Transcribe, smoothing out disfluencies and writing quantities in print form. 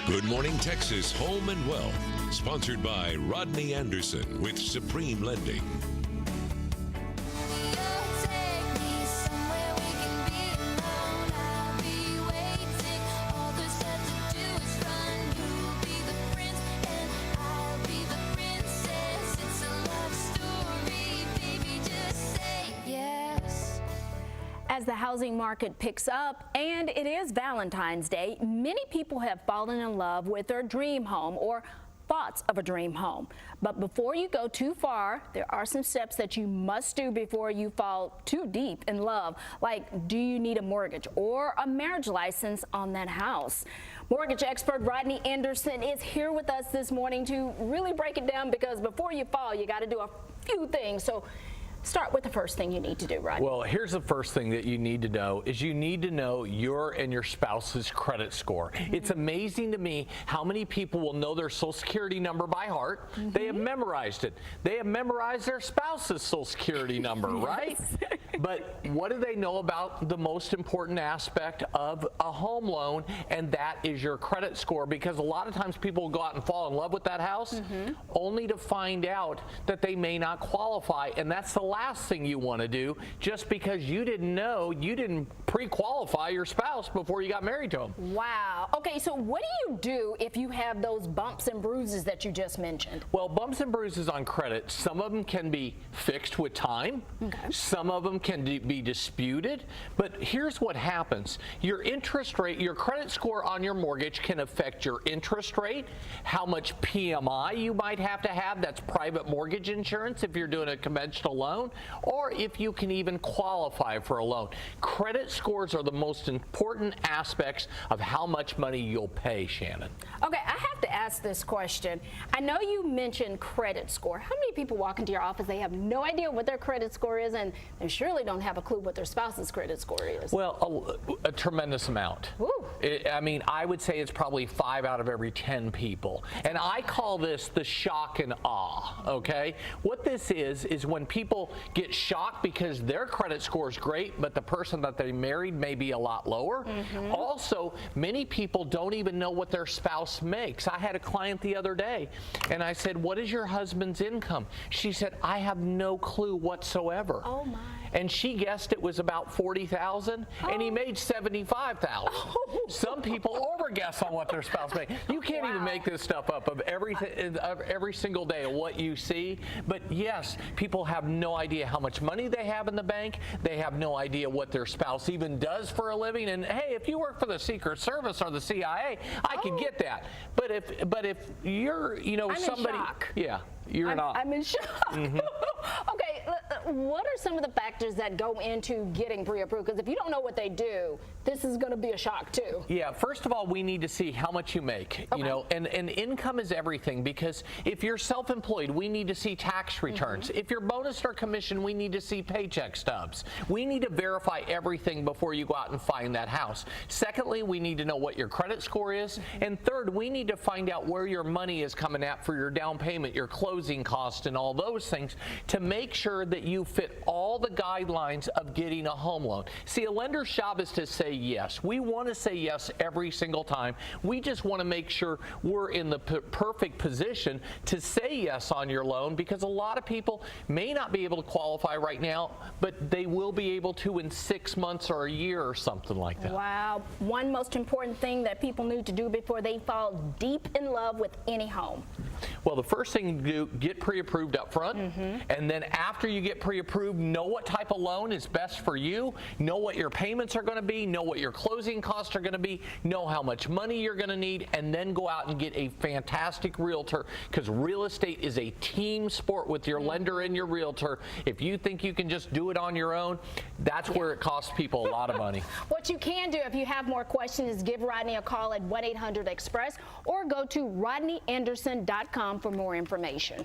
Good Morning Texas Home and Wealth, sponsored by Rodney Anderson with Supreme Lending. As the housing market picks up, and it is Valentine's Day, many people have fallen in love with their dream home or thoughts of a dream home. But before you go too far, there are some steps that you must do before you fall too deep in love. Like, do you need a mortgage or a marriage license on that house? Mortgage expert Rodney Anderson is here with us this morning to really break it down, because before you fall, you got to do a few things. So start with the first thing you need to do, Rodney. Well, here's the first thing that you need to know is you need to know your and your spouse's credit score. It's amazing to me how many people will know their Social Security number by heart. They have memorized it. They have memorized their spouse's Social Security number, right? But what do they know about the most important aspect of a home loan? And that is your credit score, because a lot of times people will go out and fall in love with that house only to find out that they may not qualify. And that's the last thing you want to do, just because you didn't know, you didn't pre-qualify your spouse before you got married to them. Wow. Okay, so what do you do if you have those bumps and bruises that you just mentioned? Well, bumps and bruises on credit, some of them can be fixed with time. Some of them can be disputed. But here's what happens. Your interest rate, your credit score on your mortgage can affect your interest rate, how much PMI you might have to have, that's private mortgage insurance if you're doing a conventional loan, or if you can even qualify for a loan. Credit scores are the most important aspects of how much money you'll pay, Shannon. Okay, I have to ask this question. I know you mentioned credit score. How many people walk into your office, they have no idea what their credit score is, and they surely don't have a clue what their spouse's credit score is? Well, a tremendous amount. I mean, I would say it's probably 5 out of every 10 people. And I call this the shock and awe, okay? What this is when people get shocked because their credit score is great, but the person that they married may be a lot lower. Also, many people don't even know what their spouse makes. I had a client the other day, and I said, "What is your husband's income?" She said, "I have no clue whatsoever." Oh my. And she guessed it was about 40,000, and he made 75,000. Some people overguess on what their spouse makes. You can't even make this stuff up of every single day of what you see. But yes, people have no idea how much money they have in the bank. They have no idea what their spouse even does for a living. And hey, if you work for the Secret Service or the CIA, I could get that. But if you're, I'm somebody, in shock. yeah, you're not. I'm in shock. Okay, what are some of the factors that go into getting pre-approved? Because if you don't know what they do, this is going to be a shock too. Yeah, first of all, we need to see how much you make, and income is everything, because if you're self-employed, we need to see tax returns. If you're bonus or commission, we need to see paycheck stubs. We need to verify everything before you go out and find that house. Secondly, we need to know what your credit score is. And third, we need to find out where your money is coming at for your down payment, your closing cost, and all those things to make sure that you fit all the guidelines of getting a home loan. See, a lender's job is to say yes. We want to say yes every single time. We just want to make sure we're in the perfect position to say yes on your loan, because a lot of people may not be able to qualify right now, but they will be able to in 6 months or a year or something like that. Wow. One most important thing that people need to do before they fall deep in love with any home. Well, the first thing to do, get pre-approved up front, and then after you get pre-approved, know what type of loan is best for you, know what your payments are going to be, know what your closing costs are going to be, know how much money you're going to need, and then go out and get a fantastic realtor, because real estate is a team sport with your lender and your realtor. If you think you can just do it on your own, that's where it costs people a lot of money. What you can do if you have more questions is give Rodney a call at 1-800-EXPRESS or go to rodneyanderson.com for more information.